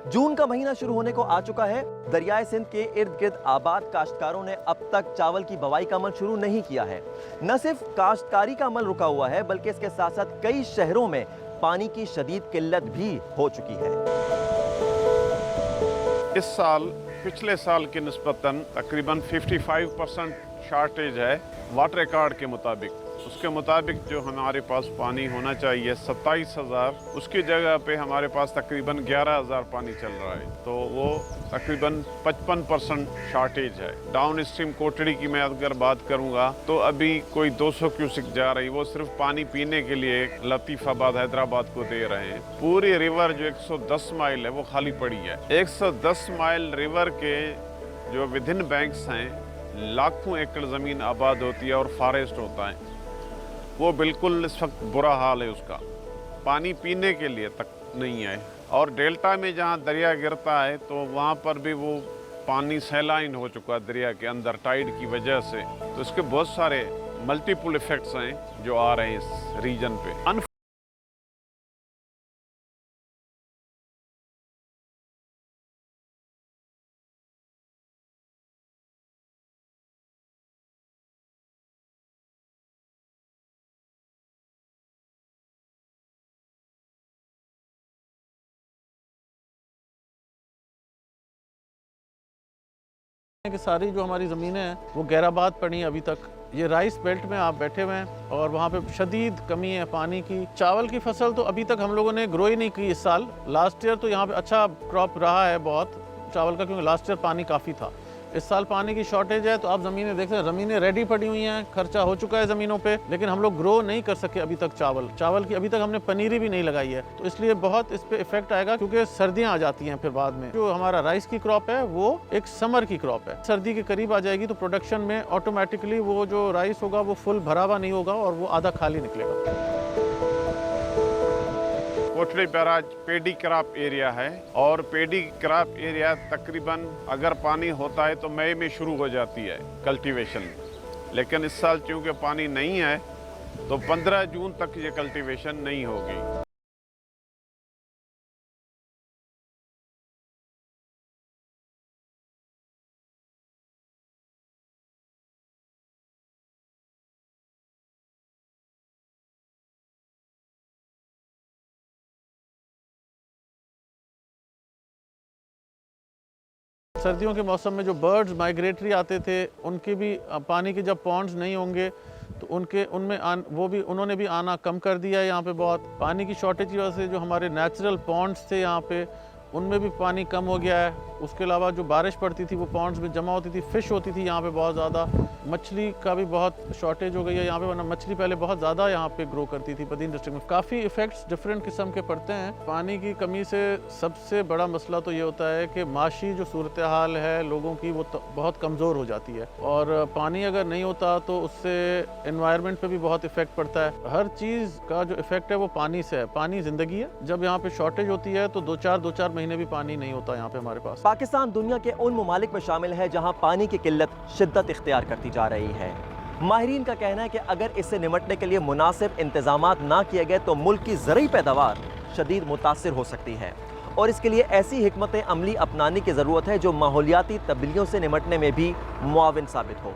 जून का महीना शुरू होने को आ चुका है। दरियाए सिंध के इर्द गिर्द आबाद काश्तकारों ने अब तक चावल की बवाई का अमल शुरू नहीं किया है। न सिर्फ काश्तकारी का अमल रुका हुआ है, बल्कि इसके साथ साथ कई शहरों में पानी की शदीद किल्लत भी हो चुकी है। इस साल पिछले साल की निस्बतन तकरीबन 55% शार्टेज है वाटर रिकॉर्ड के मुताबिक। उसके मुताबिक जो हमारे पास पानी होना चाहिए 27,000, उसकी जगह पे हमारे पास तकरीबन 11,000 पानी चल रहा है, तो वो तकरीबन 55% शार्टेज है। डाउन स्ट्रीम कोटड़ी की मैं अगर बात करूँगा तो अभी कोई 200 क्यूसिक जा रही, वो सिर्फ पानी पीने के लिए लतीफ़ाबाद हैदराबाद को दे रहे हैं। पूरी रिवर जो 110 माइल है वो खाली पड़ी है। 110 माइल रिवर के जो विभिन्न बैंक्स हैं, लाखों एकड़ ज़मीन आबाद होती है और फॉरेस्ट होता है, वो बिल्कुल इस वक्त बुरा हाल है। उसका पानी पीने के लिए तक नहीं है। और डेल्टा में जहाँ दरिया गिरता है तो वहाँ पर भी वो पानी सैलाइन हो चुका है दरिया के अंदर टाइड की वजह से। तो इसके बहुत सारे मल्टीपल इफेक्ट्स हैं जो आ रहे हैं इस रीजन पे। कि सारी जो हमारी ज़मीनें हैं वो गैराबाद पड़ी हैं अभी तक। ये राइस बेल्ट में आप बैठे हुए हैं और वहाँ पे शदीद कमी है पानी की। चावल की फसल तो अभी तक हम लोगों ने ग्रो ही नहीं की इस साल। लास्ट ईयर तो यहाँ पे अच्छा क्रॉप रहा है बहुत चावल का, क्योंकि लास्ट ईयर पानी काफ़ी था। इस साल पानी की शॉर्टेज है, तो आप ज़मीनें देख सकते हैं, ज़मीनें रेडी पड़ी हुई हैं, खर्चा हो चुका है ज़मीनों पे, लेकिन हम लोग ग्रो नहीं कर सके अभी तक चावल की अभी तक हमने पनीरी भी नहीं लगाई है। तो इसलिए बहुत इस पे इफेक्ट आएगा, क्योंकि सर्दियाँ आ जाती हैं फिर बाद में। जो हमारा राइस की क्रॉप है वो एक समर की क्रॉप है, सर्दी के करीब आ जाएगी तो प्रोडक्शन में ऑटोमेटिकली वो जो राइस होगा वो फुल भरा हुआ नहीं होगा और वो आधा खाली निकलेगा। कोटड़ी बैराज पेडी क्रॉप एरिया है और पेडी क्रॉप एरिया तकरीबन अगर पानी होता है तो मई में शुरू हो जाती है कल्टीवेशन। लेकिन इस साल चूँकि पानी नहीं है तो 15 जून तक ये कल्टीवेशन नहीं होगी। सर्दियों के मौसम में जो बर्ड्स माइग्रेटरी आते थे, उनके भी पानी के जब पॉन्ड्स नहीं होंगे तो उन्होंने भी आना कम कर दिया है। यहाँ पे बहुत पानी की शॉर्टेज की वजह से जो हमारे नेचुरल पॉन्ड्स थे यहाँ पे, उनमें भी पानी कम हो गया है। उसके अलावा जो बारिश पड़ती थी वो पॉन्ड्स में जमा होती थी, फ़िश होती थी यहाँ पे बहुत ज़्यादा। मछली का भी बहुत शॉर्टेज हो गई है यहाँ पे, वरना मछली पहले बहुत ज़्यादा यहाँ पे ग्रो करती थी बदीन डिस्ट्रिक्ट में। काफ़ी इफ़ेक्ट्स डिफरेंट किस्म के पड़ते हैं। पानी की कमी से सबसे बड़ा मसला तो ये होता है कि माशी जो सूरत हाल है लोगों की वो तो बहुत कमज़ोर हो जाती है, और पानी अगर नहीं होता तो उससे एनवायरनमेंट पे भी बहुत इफ़ेक्ट पड़ता है। हर चीज़ का जो इफ़ेक्ट है वो पानी से है। पानी ज़िंदगी है। जब यहाँ पे शॉर्टेज होती है तो दो चार महीने भी पानी नहीं होता यहाँ पे हमारे पास। पाकिस्तान दुनिया के उन ममालिक में शामिल है जहां पानी की किल्लत शिद्दत इख्तियार करती जा रही है। माहिरीन का कहना है कि अगर इससे निमटने के लिए मुनासिब इंतजामात ना किए गए तो मुल्क की ज़रूरी पैदावार शदीद मुतासिर हो सकती है, और इसके लिए ऐसी हिकमत अमली अपनाने की ज़रूरत है जो माहौलियाती तब्दीलियों से निमटने में भी मुआविन साबित हो।